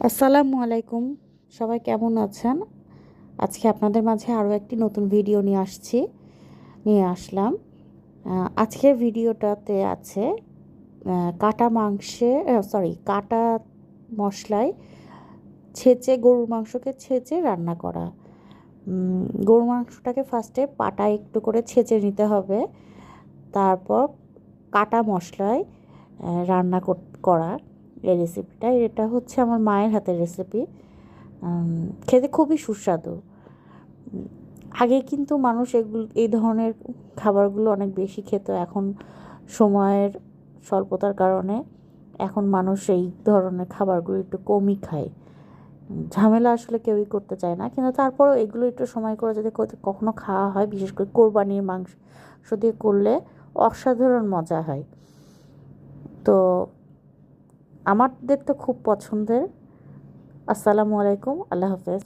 আসসালামু আলাইকুম। সবাই কেমন আছেন? আজকে আপনাদের মাঝে আরও একটি নতুন ভিডিও নিয়ে আসলাম। আজকের ভিডিওটাতে আছে কাটা মশলায় গরুর মাংসকে ছেঁচে রান্না করা। গরুর মাংসটাকে ফার্স্টে পাটায় একটু করে ছেঁচে নিতে হবে, তারপর কাটা মশলায় রান্না করা এই রেসিপিটা। এটা হচ্ছে আমার মায়ের হাতের রেসিপি। খেতে খুবই সুস্বাদু। আগে কিন্তু মানুষ এই ধরনের খাবারগুলো অনেক বেশি খেত। এখন সময়ের স্বল্পতার কারণে এখন মানুষ এই ধরনের খাবারগুলো একটু কমই খায়। ঝামেলা আসলে কেউই করতে চায় না, কিন্তু তারপরেও এগুলো একটু সময় করে যদি কখনো খাওয়া হয়, বিশেষ করে কোরবানির মাংস দিয়ে করলে অসাধারণ মজা হয়। তো আমাদের তো খুব পছন্দের। আসসালামু আলাইকুম, আল্লাহ হাফেজ।